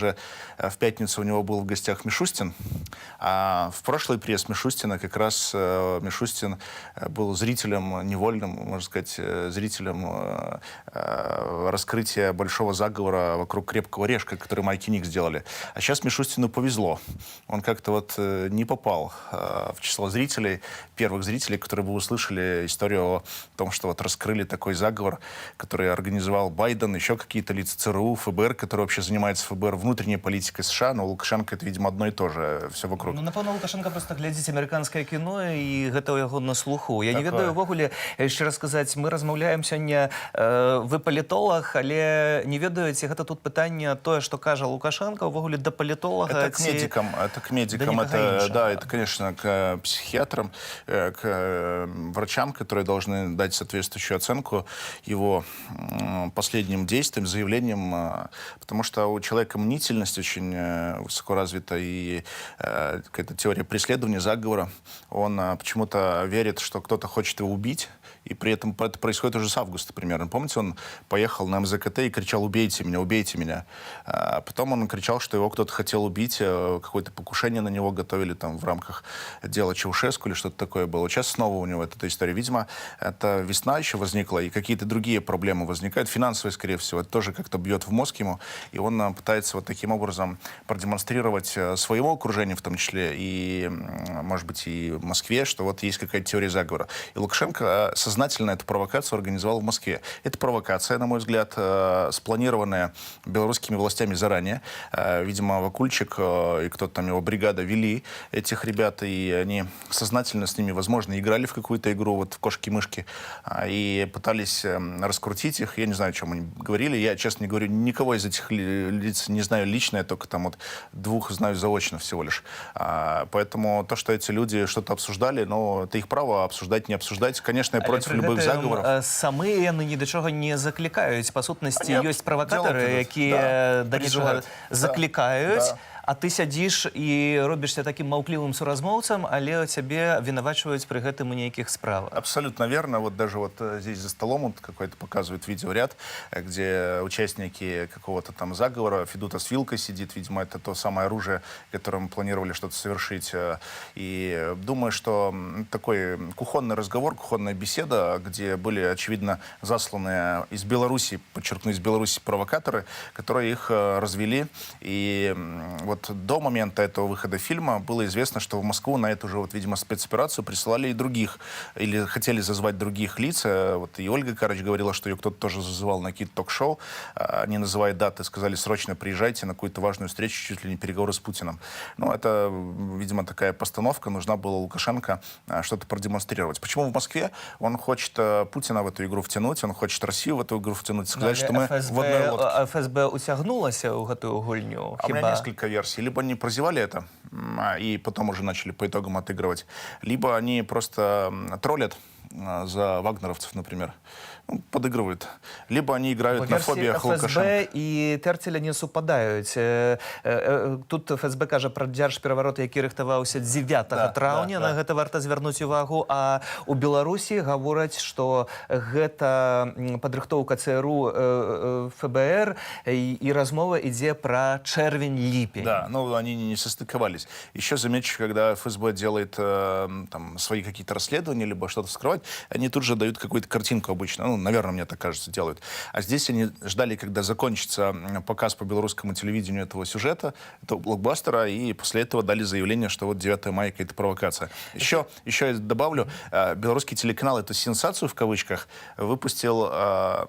В пятницу у него был в гостях Мишустин, а в прошлый приезд Мишустина как раз Мишустин был зрителем, невольным, можно сказать, зрителем раскрытия большого заговора вокруг «Крепкого орешка», который Майк и Ник сделали. А сейчас Мишустину повезло. Он как-то вот не попал в число зрителей, первых зрителей, которые бы услышали историю о том, что вот раскрыли такой заговор, который организовал Байден, еще какие-то лица ЦРУ, ФБР, который вообще занимается ФБР, внутренней политикой США, но Лукашенко это, видимо, одно и то же, все вокруг. Ну, напевно, Лукашенко просто глядзіць амерыканскае кіно і гэта ў яго на слуху. Я не ведаю, увогуле, яшчэ раз сказаць, мы размаўляем сёння, вы палітолог, але не ведаеце, гэта тут пытанне тое, што кажа Лукашенко, увогуле да палітолага. Это к медикам, это, конечно, к психиатрам, к врачам, которые должны дать соответствующую оценку его последним действиям, заявлениям, потому что у человека мнительность очень высоко развита, и какая-то теория преследования, заговора. Он почему-то верит, что кто-то хочет его убить, и при этом это происходит уже с августа примерно. Помните, он поехал на МЗКТ и кричал: убейте меня, убейте меня. Потом он кричал, что его кто-то хотел убить, какое-то покушение на него готовили там в рамках дела Чаушеску или что-то такое было. Сейчас снова у него эта история. Видимо, это весна еще возникла, и какие-то другие проблемы возникают, финансовые, скорее всего. Это тоже как-то бьет в мозг ему, и он пытается вот таким образом продемонстрировать своему окружению, в том числе, и, может быть, и в Москве, что вот есть какая-то теория заговора. И Лукашенко сознательно эту провокацию организовал в Москве. Это провокация, на мой взгляд, спланированная белорусскими властями заранее. Видимо, Вакульчик и кто-то там, его бригада, вели этих ребят, и они сознательно с ними, возможно, играли в какую-то игру, вот в кошки-мышки, и пытались раскрутить их. Я не знаю, о чем они говорили. Я, честно говорю, никого из этих лиц не знаю лично, я только там вот двух знаю заочно всего лишь. Поэтому то, что эти люди что-то обсуждали, но это их право обсуждать, не обсуждать. Конечно, я против любых заговоров. Самі яны ні да чого не закликаюць. Па сутнасці, ёсць правакатары, якія да нечага закликаюць, а ты сядзіш і робішся таким маўклівым суразмоўцам, але цябе вінавачваюць пры гэтым у нейкіх справах. Абсолютно верно. Вот даже вот здесь за столом вот какой-то показывают видеоряд, где участники какого-то там заговора, Федута с вилкой сидит, видимо, это то самое оружие, которым планировали что-то совершить. И думаю, что такой кухонный разговор, кухонная беседа, где были, очевидно, засланы из Беларуси, подчеркну, из Беларуси провокаторы, которые их развели. И вот до момента этого выхода фильма было известно, что в Москву на эту же, вот, видимо, спецоперацию присылали и других, или хотели зазвать других лиц. Вот и Ольга Карыч говорила, что ее кто-то тоже зазывал на какие-то ток-шоу, не называя даты, сказали: срочно приезжайте на какую-то важную встречу, чуть ли не переговоры с Путиным. Ну, это, видимо, такая постановка, нужна была Лукашенко что-то продемонстрировать. Почему в Москве? Он хочет Путина в эту игру втянуть, он хочет Россию в эту игру втянуть, сказать, что мы в одной лодке. ФСБ утягнулася ў гэтую гульню? У меня несколько версий. Либо они прозевали это и потом уже начали по итогам отыгрывать, либо они просто троллят за вагнеровцев, например, подыгрывают. Либо они играют на фобиях Лукашенко. ФСБ і Тэрцеля не супадаюць. Тут ФСБ кажа пра дзяржпераварот, які рыхтаваўся 9 траўня, на гэта варта звярнуць увагу, а у Беларусі гавораць, што гэта падрыхтоўка ЦРУ, ФБР, и размова ідзе пра чэрвень-ліпень. Да, но они не состыковались. Еще замечу, когда ФСБ делает там свои какие-то расследования, либо что-то скрывать, они тут же дают какую-то картинку обычно. Ну, наверное, мне так кажется, делают. А здесь они ждали, когда закончится показ по белорусскому телевидению этого сюжета, этого блокбастера, и после этого дали заявление, что вот 9 мая какая-то провокация. Еще я добавлю, белорусский телеканал эту сенсацию, в кавычках, выпустил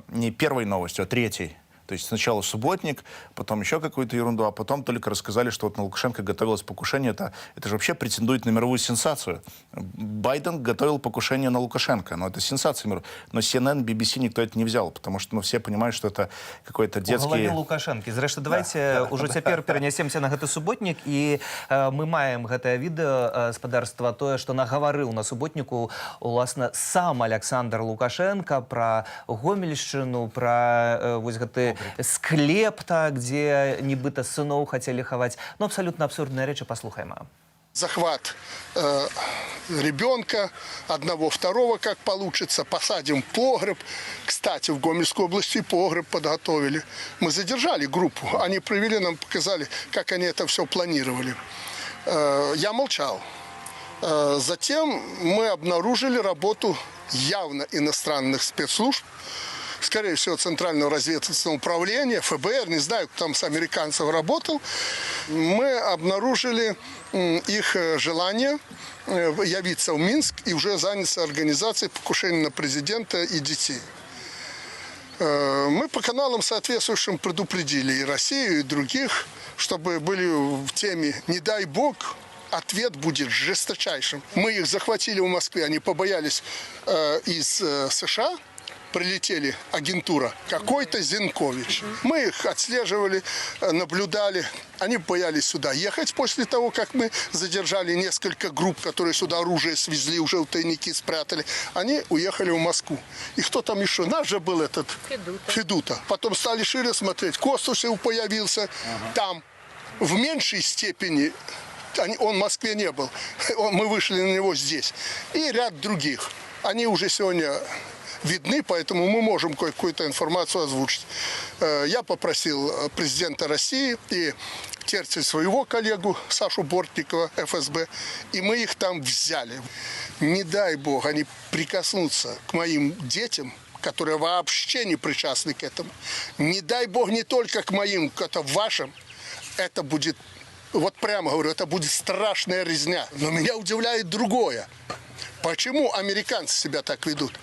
не первой новостью, а третьей. То есть сначала субботник, потом еще какую-то ерунду, а потом только рассказали, что вот на Лукашенко готовилось покушение. Это же вообще претендует на мировую сенсацию. Байден готовил покушение на Лукашенко. Но это сенсация мировая. Но CNN, BBC никто это не взял, потому что все понимают, что это какой-то детский... У голове Лукашенко. Зрэшты, давайте уже цяпер перенесемся на гэты субботник, и мы маем гэтае відэо спадарства, тое, што нагаварыў на субботнику, уласна, сам Александр Лукашенко пра Гомельшчыну, пра вось гэты склеп, где нібыта сыноў хацелі хаваць. Ну, абсолютно абсурдныя рэчы, паслухаем. Захват ребенка, одного, второго, как получится, посадим погреб. Кстати, в Гомельской области погреб подготовили. Мы задержали группу, они провели, нам показали, как они это все планировали. Я молчал. Затем мы обнаружили работу явно иностранных спецслужб, скорее всего, Центрального разведывательного управления, ФБР, не знаю, кто там с американцев работал. Мы обнаружили их желание явиться в Минск и уже заняться организацией покушения на президента и детей. Мы по каналам соответствующим предупредили и Россию, и других, чтобы были в теме «не дай бог», ответ будет жесточайшим. Мы их захватили в Москве, они побоялись из США. Прилетели агентура, какой-то Зинкович. Мы их отслеживали, наблюдали. Они боялись сюда ехать после того, как мы задержали несколько групп, которые сюда оружие свезли, уже в тайники спрятали. Они уехали в Москву. И кто там еще? Наш же был этот Федута. Потом стали шире смотреть. Костусев появился там. В меньшей степени он в Москве не был. Мы вышли на него здесь. И ряд других. Они уже сегодня видны, поэтому мы можем какую-то информацию озвучить. Я попросил президента России и Терцель своего коллегу Сашу Бортникова, ФСБ, и мы их там взяли. Не дай бог они прикоснутся к моим детям, которые вообще не причастны к этому. Не дай бог не только к моим, это вашим. Это будет, вот прямо говорю, это будет страшная резня. Но меня удивляет другое. Почему американцы себя так ведут?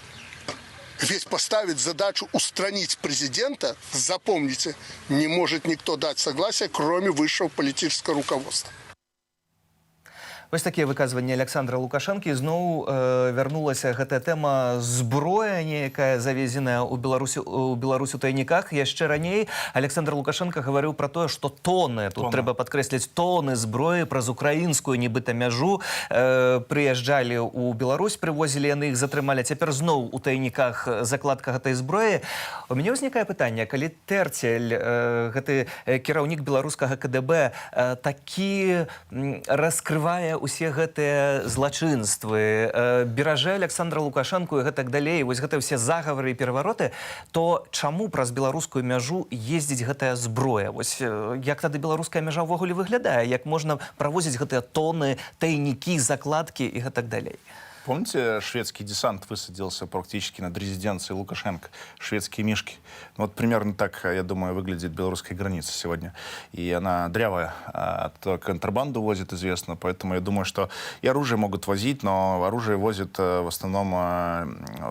Ведь поставить задачу устранить президента, запомните, не может никто дать согласие, кроме высшего политического руководства. Вось такія выказванні Александра Лукашэнкі. Зноў вярнулася гэтая тэма зброя некая завезеная ў Беларусь у тайніках. Яшчэ раней Александр Лукашенко гаварыў пра тое, што тоны, тут трэба падкрэсліць, тоны зброі праз украінскую нібыта мяжу прыязджалі ў Беларусь, прывозілі яны іх, затрымалі. Цяпер зноў у тайніках закладка гэтай зброі. У мяне ўзнікае пытанне, калі Тэрцель, гэты кіраўнік беларускага КДБ, такі раскрывае усе гэтыя злачынствы, беражэ Александра Лукашэнку і гэтак далей, вось гэтыя ўсе загавары і перавароты, то чаму праз беларускую мяжу ездзіць гэтая зброя? Вось як тады беларуская мяжа ўвогуле выглядае? Як можна правозіць гэтыя тоны, тайнікі, закладкі і гэтак далей? Помните, шведский десант высадился практически над резиденцией Лукашенко? Шведские мишки. Ну, вот примерно так, я думаю, выглядит белорусская граница сегодня. И она дрявая, контрабанду возит, известно. Поэтому я думаю, что и оружие могут возить, но оружие возят в основном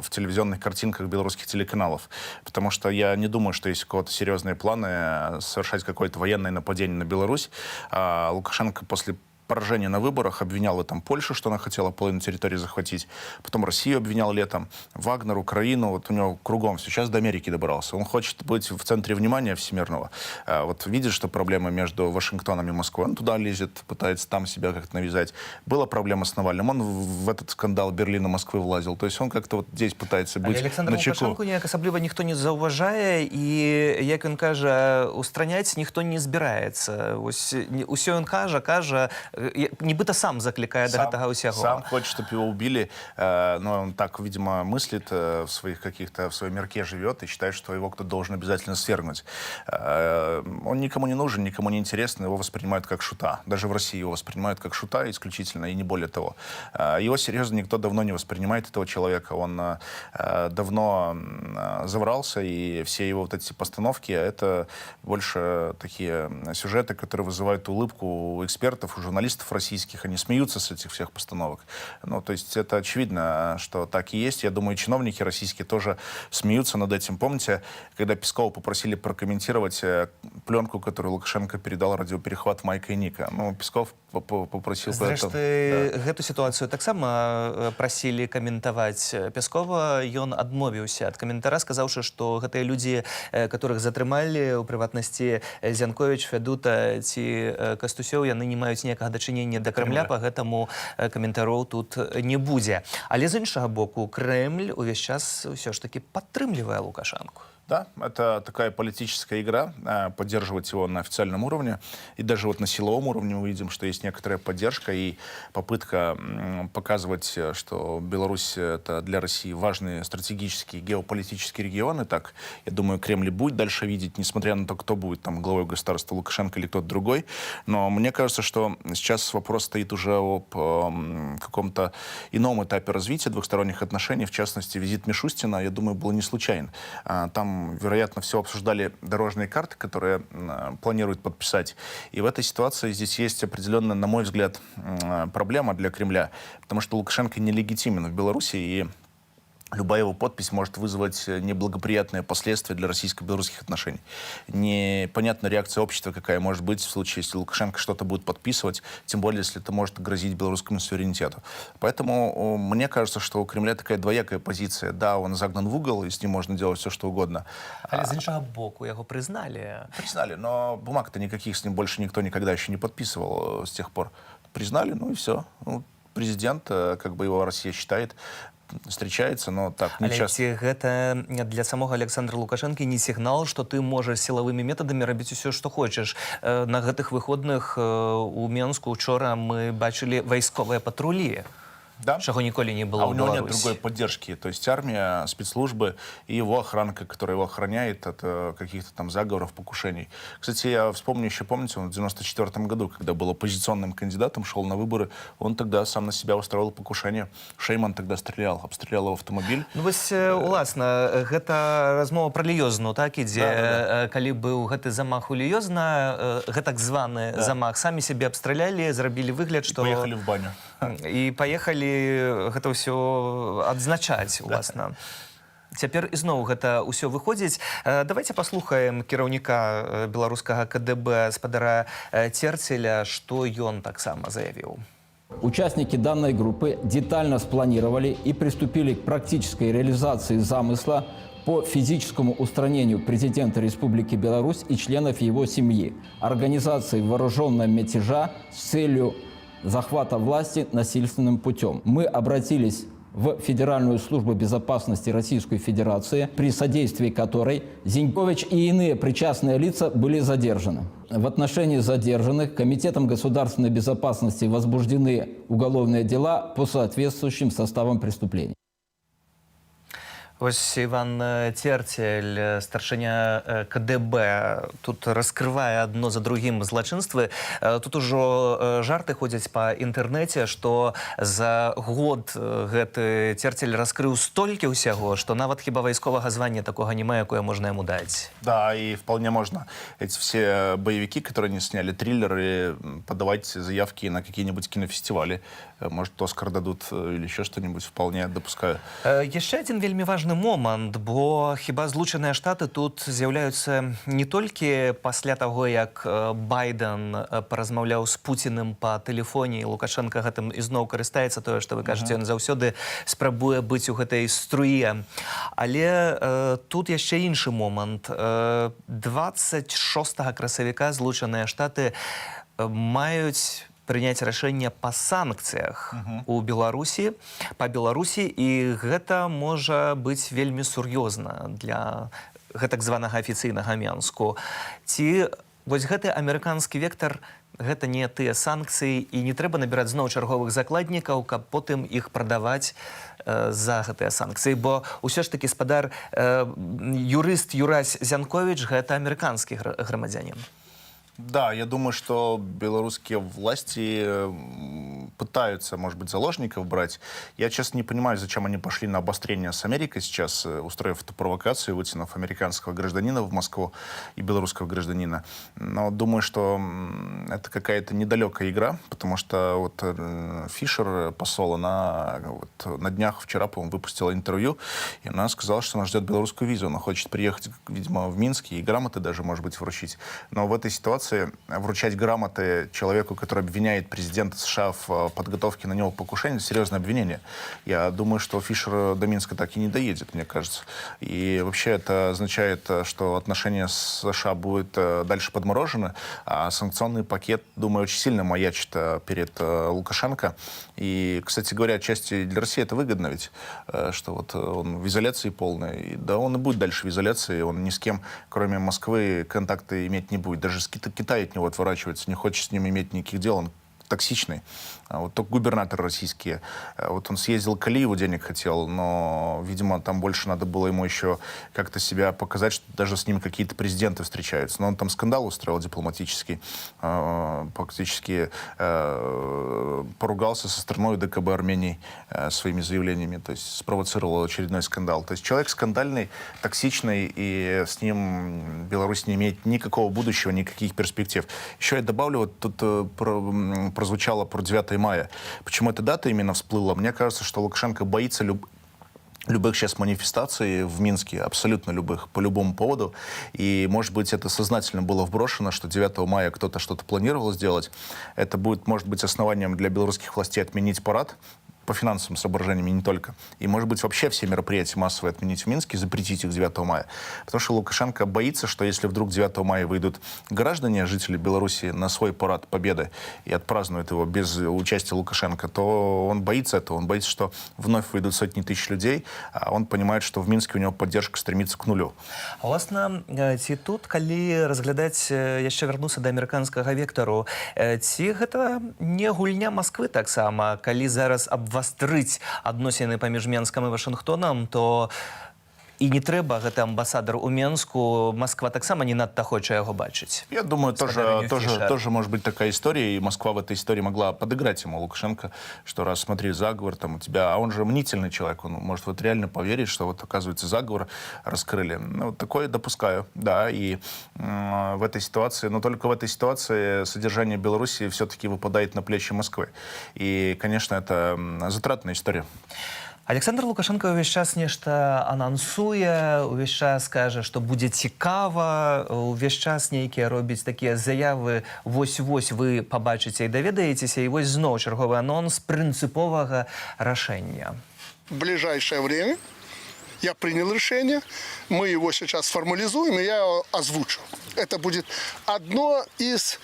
в телевизионных картинках белорусских телеканалов. Потому что я не думаю, что есть у кого-то серьезные планы совершать какое-то военное нападение на Беларусь. Лукашенко после поражение на выборах обвинял в этом Польшу, что она хотела половину территории захватить. Потом Россию обвинял летом, Вагнер, Украину. Вот у него кругом. Сейчас до Америки добрался. Он хочет быть в центре внимания всемирного. Вот видит, что проблема между Вашингтоном и Москвой. Он туда лезет, пытается там себя как-то навязать. Была проблема с Навальным. Он в этот скандал Берлина, Москвы влазил. То есть он как-то вот здесь пытается быть Александр на чеку. Лукашенко ніяк асабліва ніхто не заўважае, і, як ён кажа, устраняць ніхто не збіраецца. Ось усё ён кажа, нібыта сам закликает до этого усяго. Сам хочет, чтобы его убили, но он так, видимо, мыслит в своих каких-то, в своем мирке живет и считает, что его кто-то должен обязательно свергнуть. Он никому не нужен, никому не интересен, его воспринимают как шута. Даже в России его воспринимают как шута исключительно, и не более того. Его серьезно никто давно не воспринимает, этого человека. Он давно заврался, и все его вот эти постановки, это больше такие сюжеты, которые вызывают улыбку у экспертов, у журналистов российских, они смеются с этих всех постановок. Ну, то есть это очевидно, что так и есть. Я думаю, чиновники российские тоже смеются над этим. Помните, когда Пескова попросили прокомментировать пленку, которую Лукашенко передал радиоперехват Майка и Ника? Ну, Песков попросил... Зрэшты, гэту сітуацыю таксама прасілі каментаваць Пескова. Ён адмовіўся ад каментара, сказаўшы, што гэтыя людзі, которых затрымалі, у прыватнасці Зянкович, Федута ці Кастусёў, яны не маюць ніякага дачынення да Кремля, па гэтаму каментароў тут не будзе. Але з іншага боку, Кремль увесь час ўсё ж таки падтрымлівае Лукашенко. Да, это такая политическая игра, поддерживать его на официальном уровне. И даже вот на силовом уровне мы видим, что есть некоторая поддержка и попытка показывать, что Беларусь — это для России важный стратегический геополитический регион. И так, я думаю, Кремль будет дальше видеть, несмотря на то, кто будет там главой государства, Лукашенко или кто-то другой. Но мне кажется, что сейчас вопрос стоит уже об каком-то ином этапе развития двухсторонних отношений. В частности, визит Мишустина, я думаю, был не случайен. Там, вероятно, все обсуждали дорожные карты, которые планируют подписать. И в этой ситуации здесь есть определенная, на мой взгляд, проблема для Кремля, потому что Лукашенко нелегитимен в Беларуси, и любая его подпись может вызвать неблагоприятные последствия для российско-белорусских отношений. Непонятна реакция общества, какая может быть в случае, если Лукашенко что-то будет подписывать, тем более, если это может грозить белорусскому суверенитету. Поэтому мне кажется, что у Кремля такая двоякая позиция. Да, он загнан в угол, и с ним можно делать все, что угодно. Але з іншого боку, його признали. Признали, но бумаг-то никаких с ним больше никто никогда еще не подписывал с тех пор. Признали, ну и все. Ну, президент, как бы его Россия считает, встречается, но так не Але часто. ці гэта для самого Александра Лукашенко не сігнал, што ты можаш сілавымі метадамі рабіць усё, што хочаш. На гэтых выходных у Менску учора мы бачылі вайсковыя патрулі. Да? Чего николи не было у него нет Беларуси. другой поддержки. То есть армия, спецслужбы и его охранка, которая его охраняет от каких-то там заговоров, покушений. Кстати, я вспомню еще, помните, он в 94 году, когда был оппозиционным кандидатом, шел на выборы, он тогда сам на себя устроил покушение. Шейман тогда стрелял, обстрелял его автомобиль. Ну, вось, уласна, гэта размова пра Ліёзну, так, ідзе, калі быў гэты замах у Ліёзна, гэтак званы замах, самі сябе абстралялі, зрабілі выгляд, што... Поехали в баню. І паехалі гэта ўсё адзначаць, уласна. Цяпер ізноў гэта ўсё выходзіць. Давайте паслухаем кіраўніка беларускага КДБ спадара Церцеля, што ён таксама заявіў. Участники данной группы детально спланировали и приступили к практической реализации замысла по физическому устранению президента Республики Беларусь и членов его семьи, организации вооруженного мятежа с целью захвата власти насильственным путем. Мы обратились в Федеральную службу безопасности Российской Федерации, при содействии которой Зинькович и иные причастные лица были задержаны. В отношении задержанных Комитетом государственной безопасности возбуждены уголовные дела по соответствующим составам преступлений. Ось Іван Церцель, старшыня КДБ, тут раскрывае адно за другім злачынствы. Тут ужо жарты ходзяць па інтэрнэце, што за год гэты Церцель раскрыў столькі ўсяго, што нават хіба вайсковага звання такога няма, якое можна яму даць. Да, и вполне можно эти все боевики, которые не сняли триллеры, подавать заявки на какие-нибудь кинофестивали. Может, Оскар дадут или еще что-нибудь, вполне допускаю. Яшчэ адзін вельмі важны момант, бо хіба Злучаныя Штаты тут з'яўляюцца не толькі пасля таго, як Байден паразмаўляў з Пуціным па тэлефоне, і Лукашенко гэтым ізноў карыстаецца, тое, што вы кажаце, ён заўсёды спрабуе быць у гэтай струе. Але тут яшчэ іншы момант. 26 красавіка Злучаныя Штаты маюць прыняць рашэнне па санкцыях у Беларусі, па Беларусі, і гэта можа быць вельмі сур'ёзна для гэтак званага афіцыйнага Менску. Ці вось гэты амерыканскі вектар, гэта не тыя санкцыі, і не трэба набіраць зноў чарговых закладнікаў, каб потым іх прадаваць за гэтыя санкцыі, бо ўсё ж такі спадар юрыст Юрась Зянковіч гэта амерыканскі грамадзянін. Да, я думаю, что белорусские власти пытаются, может быть, заложников брать. Я, честно, не понимаю, зачем они пошли на обострение с Америкой сейчас, устроив эту провокацию, вытянув американского гражданина в Москву и белорусского гражданина. Но думаю, что это какая-то недалекая игра, потому что вот Фишер, посол, она вот на днях вчера, по-моему, выпустила интервью, и она сказала, что она ждет белорусскую визу. Она хочет приехать, видимо, в Минск и грамоты даже, может быть, вручить. Но в этой ситуации вручать грамоты человеку, который обвиняет президента США в о подготовке на него покушения, серьезное обвинение. Я думаю, что Фишер до Минска так и не доедет, мне кажется. И вообще это означает, что отношения с США будут дальше подморожены, а санкционный пакет, думаю, очень сильно маячит перед Лукашенко. И, кстати говоря, отчасти для России это выгодно ведь, что вот он в изоляции полной. И, да, он и будет дальше в изоляции, он ни с кем, кроме Москвы, контакты иметь не будет. Даже Китай от него отворачивается, не хочет с ним иметь никаких дел, он токсичный. Вот только губернатор российский. Вот он съездил к Алиеву, денег хотел, но, видимо, там больше надо было ему еще как-то себя показать, что даже с ним какие-то президенты встречаются. Но он там скандал устроил дипломатический, фактически поругался со страной ДКБ Армении своими заявлениями, то есть спровоцировал очередной скандал. То есть человек скандальный, токсичный, и с ним Беларусь не имеет никакого будущего, никаких перспектив. Еще я добавлю, вот тут прозвучало про 9 мая. Почему эта дата именно всплыла? Мне кажется, что Лукашенко боится любых сейчас манифестаций в Минске, абсолютно любых, по любому поводу. И, может быть, это сознательно было вброшено, что 9 мая кто-то что-то планировал сделать. Это будет, может быть, основанием для белорусских властей отменить парад, по финансовым соображениям и не только. И, может быть, вообще все мероприятия массовые отменить в Минске, запретить их 9 мая. Потому что Лукашенко боится, что если вдруг 9 мая выйдут граждане, жители Беларуси, на свой парад Победы и отпразднуют его без участия Лукашенко, то он боится этого. Он боится, что вновь выйдут сотни тысяч людей, а он понимает, что в Минске у него поддержка стремится к нулю. Уласна, ці тут, калі разглядаць, яшчэ вярнуцца да амерыканскага вектару, ці гэта не гульня Москвы таксама, калі зараз абвастрыць адносіны паміж Менскам і Вашынгтонам, то і не трэба гэты амбасадар у Менску, Москва таксама не надта хоча яго бачыць. Я думаю, тоже может быть такая история, и Москва в этой истории могла подыграть ему, Лукашенко, что раз, смотри, заговор там у тебя, а он же мнительный человек, он может вот реально поверить, что вот, оказывается, заговор раскрыли. Ну, вот такое допускаю, да, и в этой ситуации, но только в этой ситуации содержание Беларуси все-таки выпадает на плечи Москвы. И, конечно, это затратная история. Александр Лукашенко увесь час нешта анансуе, увесь час кажа, што будзе цікава, увесь час нейкія робіць такія заявы, вось-вось вы пабачыце і даведаецеся, і вось зноў чарговы анонс прынцыповага рашэння. В ближайшее время я принял решение, мы его сейчас формализуем, и я его озвучу. Это будет одно из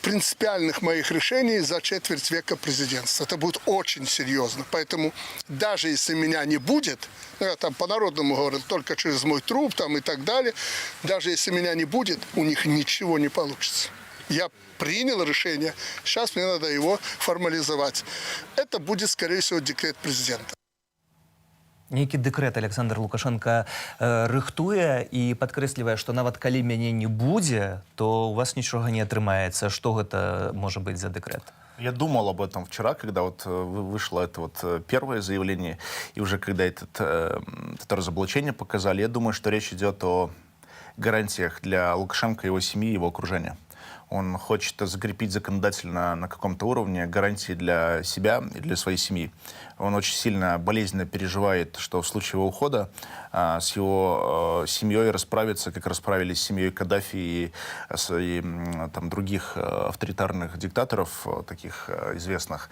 принципиальных моих решений за четверть века президентства. Это будет очень серьезно. Поэтому даже если меня не будет, я там по-народному говорю, только через мой труп там, и так далее, даже если меня не будет, у них ничего не получится. Я принял решение, сейчас мне надо его формализовать. Это будет, скорее всего, декрет президента. Нейкі дэкрэт Александр Лукашенко рыхтуе і падкрэслівае, што нават калі мяне не будзе, то у вас нічога не атрымаецца. Што гэта можа быць за дэкрэт? Я думал об этом вчера, когда вот вышло это вот первое заявление, и уже когда это разоблачение показали, я думаю, что речь идет о гарантиях для Лукашенко, его семьи, его окружения. Он хочет закрепить законодательно на каком-то уровне гарантии для себя и для своей семьи. Он очень сильно болезненно переживает, что в случае его ухода с его семьей расправиться, как расправились с семьей Каддафи и там, других авторитарных диктаторов, таких известных.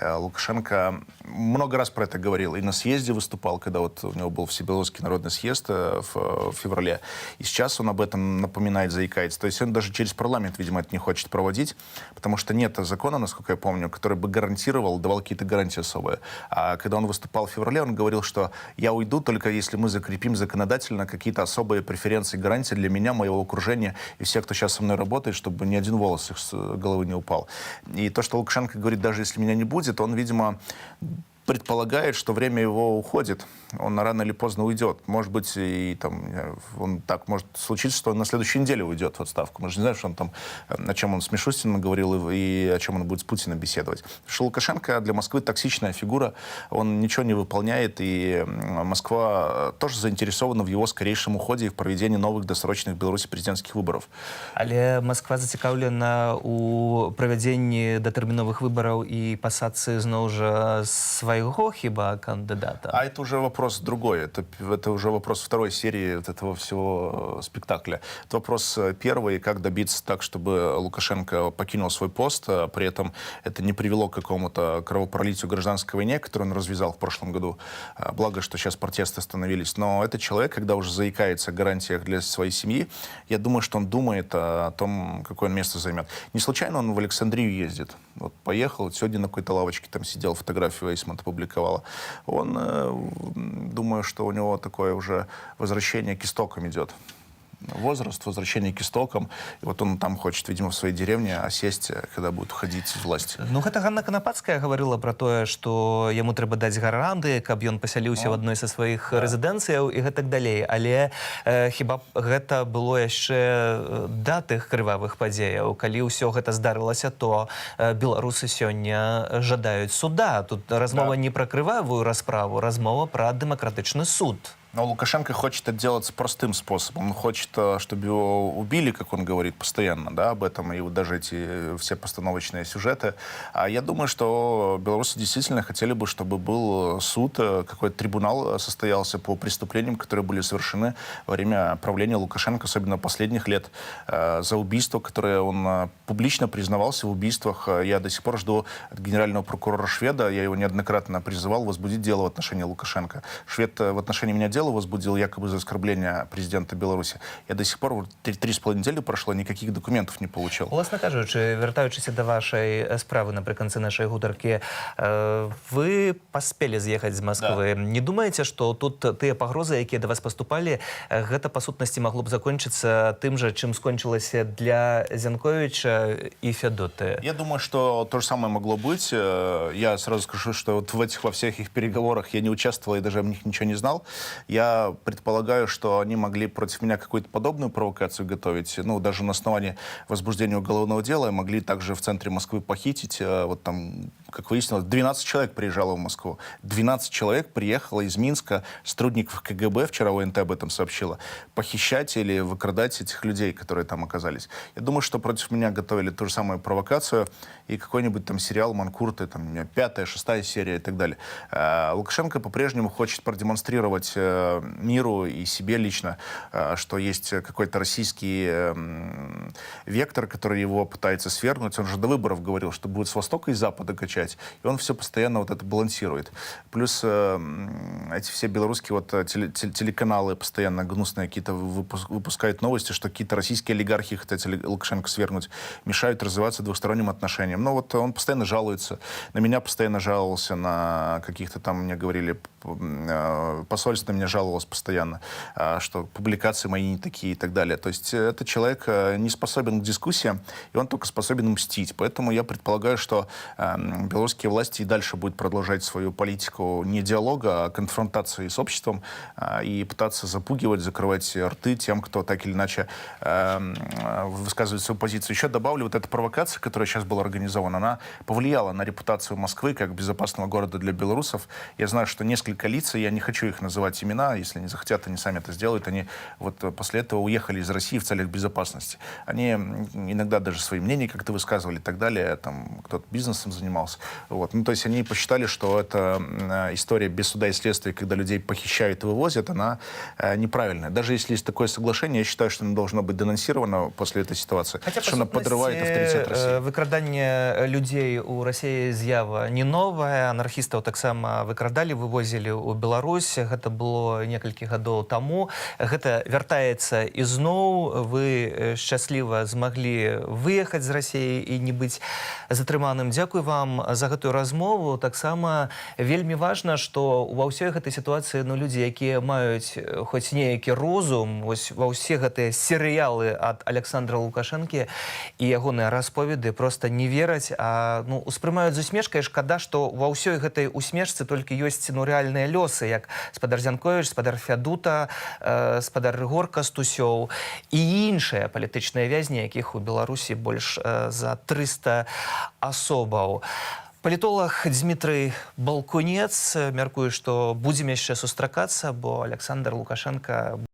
Лукашенко много раз про это говорил. И на съезде выступал, когда вот у него был Всебелорусский народный съезд в феврале. И сейчас он об этом напоминает, заикается. То есть он даже через парламент, видимо, это не хочет проводить, потому что нет закона, насколько я помню, который бы гарантировал, давал какие-то гарантии особые. А когда он выступал в феврале, он говорил, что я уйду только если мы закрепим законодательно какие-то особые преференции, гарантии для меня, моего окружения и всех, кто сейчас со мной работает, чтобы ни один волос их с головы не упал. И то, что Лукашенко говорит, даже если меня не будет, он, видимо, предполагает, что время его уходит, он рано или поздно уйдет. Может быть, и там, он так может случиться, что он на следующей неделе уйдет в отставку. Мы же не знаем, что он там, о чем он с Мишустиным говорил и о чем он будет с Путиным беседовать. Потому что Лукашенко для Москвы токсичная фигура, он ничего не выполняет, и Москва тоже заинтересована в его скорейшем уходе и в проведении новых досрочных в Беларуси президентских выборов. Але Москва зацікаўлена у правядзенні датэрміновых выбараў і пасадцы зноў жа свайго свайго хіба кандидата? А это уже вопрос другой. Это уже вопрос второй серии вот этого всего спектакля. Это вопрос первый, как добиться так, чтобы Лукашенко покинул свой пост, а при этом это не привело к какому-то кровопролитию гражданской войне, которую он развязал в прошлом году. Благо, что сейчас протесты остановились. Но этот человек, когда уже заикается о гарантиях для своей семьи, я думаю, что он думает о том, какое он место займет. Не случайно он в Александрию ездит. Вот поехал, сегодня на какой-то лавочке там сидел, фотографию Эйсмонт опубликовала. Он, думаю, что у него такое уже возвращение к истокам идет. Возраст, возвращение к истокам. И вот он там хочет, видимо, в своей деревне осесть, когда будет уходить с власти. Ну, гэта Ганна Канапацкая говорила про тое, што яму трэба даць гаранты, каб ён пасяліўся ў адной са сваіх рэзідэнцыяў і гэтак далей. Але хіба гэта было яшчэ да тых крывавых падзеяў? Калі ўсё гэта здарылася, то беларусы сёння жадаюць суда. Тут размова не пра крывавую расправу, размова пра дэмакратычны суд. Но Лукашенко хочет отделаться простым способом. Он хочет, чтобы его убили, как он говорит постоянно, да, об этом, и вот даже эти все постановочные сюжеты. А я думаю, что белорусы действительно хотели бы, чтобы был суд, какой-то трибунал состоялся по преступлениям, которые были совершены во время правления Лукашенко, особенно последних лет, за убийство, которое он публично признавался в убийствах. Я до сих пор жду от генерального прокурора Шведа, я его неоднократно призывал возбудить дело в отношении Лукашенко. Швед в отношении меня дело возбудил якобы за оскорбление президента Беларуси. Я до сих пор, 3,5 недели прошло, никаких документов не получил. Власне кажучи, вертаючися до вашої справи наприкінці нашої гутарки, ви паспелі з'їхати з Москвы. Да. Не думаете, что тут тыя пагрозы, якія до вас поступали, гэта па сутнасці могло б закончиться тым же, чым скончилася для Зянковича и Федоты? Я думаю, что то же самое могло быть. Я сразу скажу, что вот во всех их переговорах я не участвовал и даже о них ничего не знал. Я предполагаю, что они могли против меня какую-то подобную провокацию готовить. Ну, даже на основании возбуждения уголовного дела могли также в центре Москвы похитить. Вот там, как выяснилось, 12 человек приезжало в Москву. 12 человек приехало из Минска, сотрудников КГБ, вчера ОНТ об этом сообщила, похищать или выкрадать этих людей, которые там оказались. Я думаю, что против меня готовили ту же самую провокацию и какой-нибудь там сериал «Манкурты», там, 5-я, 6-я серия и так далее. Лукашенко по-прежнему хочет продемонстрировать миру и себе лично, что есть какой-то российский вектор, который его пытается свергнуть. Он же до выборов говорил, что будет с востока и запада качать. И он все постоянно вот это балансирует. Плюс эти все белорусские вот телеканалы постоянно гнусные какие-то выпускают новости, что какие-то российские олигархи хотят Лукашенко свергнуть, мешают развиваться двусторонним отношениям. Но вот он постоянно жалуется. На меня постоянно жаловался, на каких-то там, мне говорили, посольство на меня жаловалось постоянно, что публикации мои не такие и так далее. То есть этот человек не способен к дискуссиям, и он только способен мстить. Поэтому я предполагаю, что белорусские власти и дальше будут продолжать свою политику не диалога, а конфронтации с обществом и пытаться запугивать, закрывать рты тем, кто так или иначе высказывает свою позицию. Еще добавлю, вот эта провокация, которая сейчас была организована, она повлияла на репутацию Москвы как безопасного города для белорусов. Я знаю, что несколько лиц, я не хочу их называть имена, если они захотят, они сами это сделают, они вот после этого уехали из России в целях безопасности. Они иногда даже свои мнения как-то высказывали и так далее, там кто-то бизнесом занимался. Вот. Ну, то есть они посчитали, что эта история без суда и следствия, когда людей похищают и вывозят, она неправильная. Даже если есть такое соглашение, я считаю, что оно должно быть денонсировано после этой ситуации. Хотя, что оно подрывает авторитет России. Выкрадание людей у России з'ява не новая. Анархистов таксама выкрадали, вывозили у Беларусь. Это было некалькі гадоў таму. Гэта вяртаецца ізноў. Вы шчасліва змаглі выехаць з Расіі і не быць затрыманым. Дзякуй вам за гэтую размову. Таксама вельмі важна, што ва ўсёй гэтай сітуацыі людзі, якія маюць хоць нейкі розум, вось ва ўсе гэтыя серыялы ад Александра Лукашэнкі і ягоныя расповеды проста не вераць, а успрымаюць з усмешкай. Шкада, што ва ўсёй гэтай усмешцы толькі ёсць рэальныя лёсы, як спадар Зянкович, спадар Фядута, спадар Рыгор Кастусёў і іншыя палітычныя вязні, якіх у Беларусі больш за 300 асобаў. Палітолог Дмітрый Балкунец мяркуе, што будзем яшчэ сустракацца, бо Александр Лукашенко